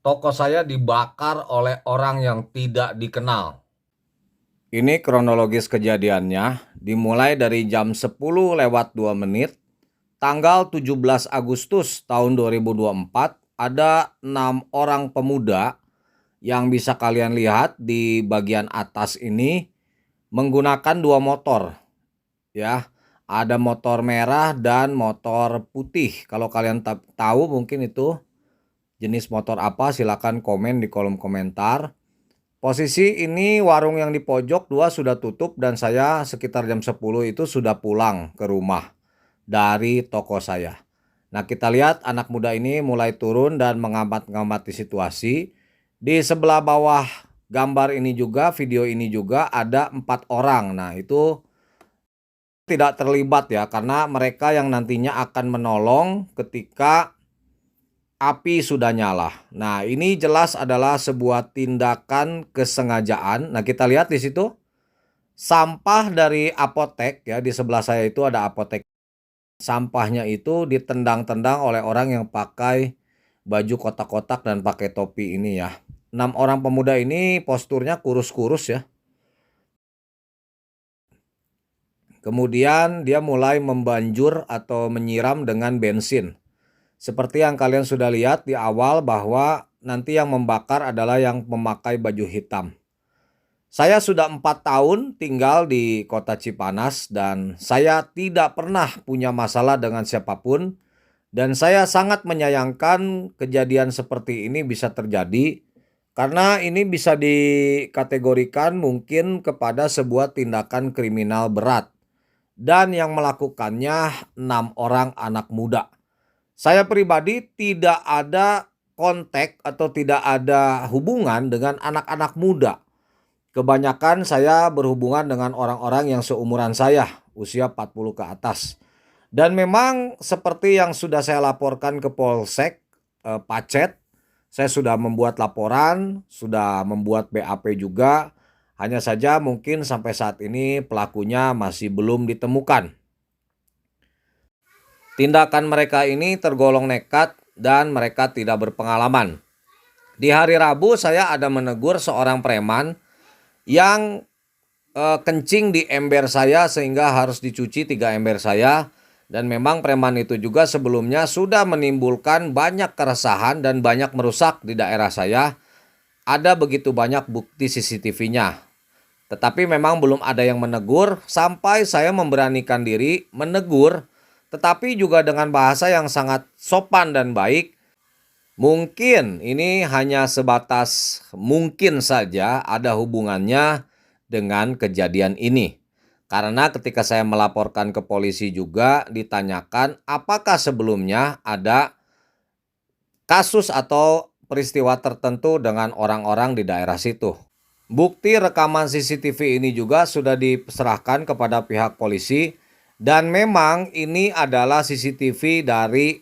Toko saya dibakar oleh orang yang tidak dikenal. Ini kronologis kejadiannya, dimulai dari jam 10 lewat 2 menit, tanggal 17 Agustus tahun 2024, ada 6 orang pemuda yang bisa kalian lihat di bagian atas ini menggunakan 2 motor, ya. Ada motor merah dan motor putih. Kalau kalian tahu mungkin itu jenis motor apa, silakan komen di kolom komentar. Posisi ini warung yang di pojok 2 sudah tutup dan saya sekitar jam 10 itu sudah pulang ke rumah dari toko saya. Nah, kita lihat anak muda ini mulai turun dan mengamati situasi. Di sebelah bawah gambar ini juga, video ini juga ada 4 orang. Nah, itu tidak terlibat ya, karena mereka yang nantinya akan menolong ketika api sudah nyala. Nah, ini jelas adalah sebuah tindakan kesengajaan. Nah, kita lihat di situ sampah dari apotek ya, di sebelah saya itu ada apotek. Sampahnya itu ditendang-tendang oleh orang yang pakai baju kotak-kotak dan pakai topi ini ya. 6 orang pemuda ini posturnya kurus-kurus ya. Kemudian dia mulai membanjur atau menyiram dengan bensin. Seperti yang kalian sudah lihat di awal bahwa nanti yang membakar adalah yang memakai baju hitam. Saya sudah 4 tahun tinggal di kota Cipanas dan saya tidak pernah punya masalah dengan siapapun. Dan saya sangat menyayangkan kejadian seperti ini bisa terjadi karena ini bisa dikategorikan mungkin kepada sebuah tindakan kriminal berat. Dan yang melakukannya 6 orang anak muda. Saya pribadi tidak ada kontak atau tidak ada hubungan dengan anak-anak muda. Kebanyakan saya berhubungan dengan orang-orang yang seumuran saya, usia 40 ke atas. Dan memang seperti yang sudah saya laporkan ke Polsek Pacet, saya sudah membuat laporan, sudah membuat BAP juga. Hanya saja mungkin sampai saat ini pelakunya masih belum ditemukan. Tindakan mereka ini tergolong nekat dan mereka tidak berpengalaman. Di hari Rabu saya ada menegur seorang preman yang kencing di ember saya sehingga harus dicuci 3 ember saya. Dan memang preman itu juga sebelumnya sudah menimbulkan banyak keresahan dan banyak merusak di daerah saya. Ada begitu banyak bukti CCTV-nya. Tetapi memang belum ada yang menegur sampai saya memberanikan diri menegur, tetapi juga dengan bahasa yang sangat sopan dan baik. Mungkin ini hanya sebatas mungkin saja ada hubungannya dengan kejadian ini. Karena ketika saya melaporkan ke polisi juga ditanyakan apakah sebelumnya ada kasus atau peristiwa tertentu dengan orang-orang di daerah situ. Bukti rekaman CCTV ini juga sudah diserahkan kepada pihak polisi dan memang ini adalah CCTV dari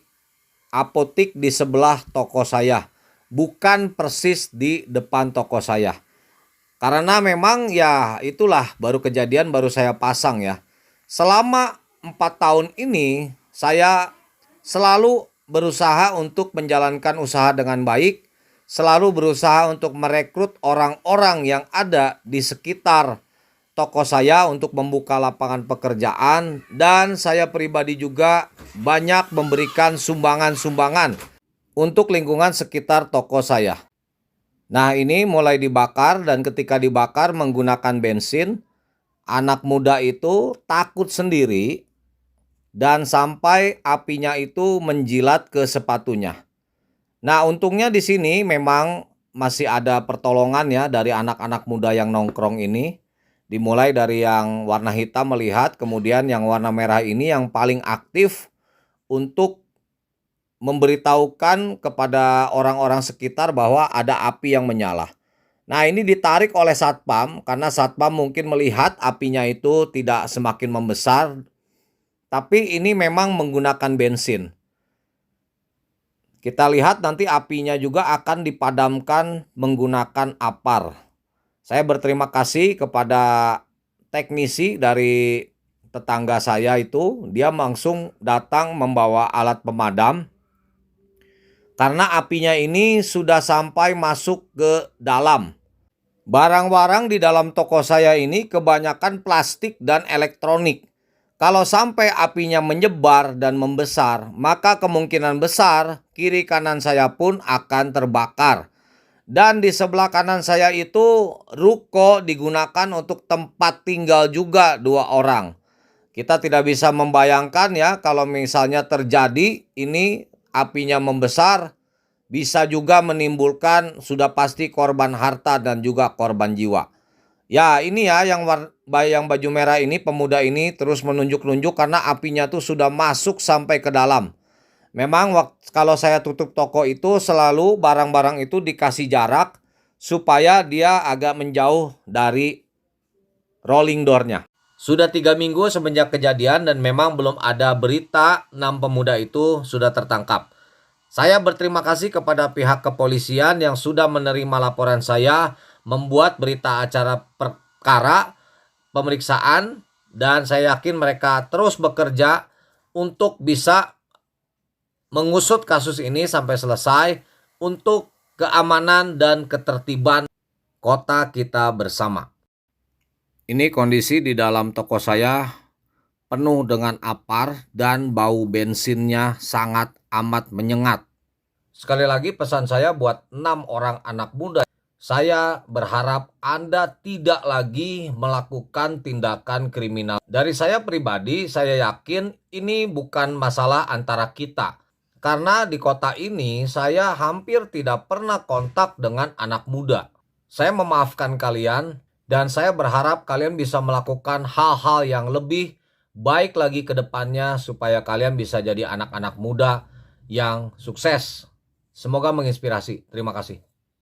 apotik di sebelah toko saya, bukan persis di depan toko saya. Karena memang ya itulah baru kejadian baru saya pasang ya. Selama 4 tahun ini saya selalu berusaha untuk menjalankan usaha dengan baik, selalu berusaha untuk merekrut orang-orang yang ada di sekitar toko saya untuk membuka lapangan pekerjaan, dan saya pribadi juga banyak memberikan sumbangan-sumbangan untuk lingkungan sekitar toko saya. Nah, ini mulai dibakar dan ketika dibakar menggunakan bensin, anak muda itu takut sendiri dan sampai apinya itu menjilat ke sepatunya. Nah, untungnya di sini memang masih ada pertolongan ya dari anak-anak muda yang nongkrong ini. Dimulai dari yang warna hitam melihat, kemudian yang warna merah ini yang paling aktif untuk memberitahukan kepada orang-orang sekitar bahwa ada api yang menyala. Nah, ini ditarik oleh satpam karena satpam mungkin melihat apinya itu tidak semakin membesar, tapi ini memang menggunakan bensin. Kita lihat nanti apinya juga akan dipadamkan menggunakan apar. Saya berterima kasih kepada teknisi dari tetangga saya itu, dia langsung datang membawa alat pemadam. karena apinya ini sudah sampai masuk ke dalam. Barang-barang di dalam toko saya ini kebanyakan plastik dan elektronik. Kalau sampai apinya menyebar dan membesar, maka kemungkinan besar kiri kanan saya pun akan terbakar. Dan di sebelah kanan saya itu ruko digunakan untuk tempat tinggal juga 2 orang. Kita tidak bisa membayangkan ya kalau misalnya terjadi ini apinya membesar, bisa juga menimbulkan sudah pasti korban harta dan juga korban jiwa. Ya ini ya yang baju merah ini, pemuda ini terus menunjuk-nunjuk karena apinya tuh sudah masuk sampai ke dalam. Memang kalau saya tutup toko itu selalu barang-barang itu dikasih jarak supaya dia agak menjauh dari rolling door-nya. Sudah 3 minggu semenjak kejadian dan memang belum ada berita 6 pemuda itu sudah tertangkap. Saya berterima kasih kepada pihak kepolisian yang sudah menerima laporan saya, membuat berita acara perkara, pemeriksaan, dan saya yakin mereka terus bekerja untuk bisa mengusut kasus ini sampai selesai untuk keamanan dan ketertiban kota kita bersama. Ini kondisi di dalam toko saya penuh dengan apar dan bau bensinnya sangat amat menyengat. Sekali lagi pesan saya buat 6 orang anak muda. Saya berharap Anda tidak lagi melakukan tindakan kriminal. Dari saya pribadi, saya yakin ini bukan masalah antara kita. Karena di kota ini saya hampir tidak pernah kontak dengan anak muda. Saya memaafkan kalian dan saya berharap kalian bisa melakukan hal-hal yang lebih baik lagi ke depannya supaya kalian bisa jadi anak-anak muda yang sukses. Semoga menginspirasi. Terima kasih.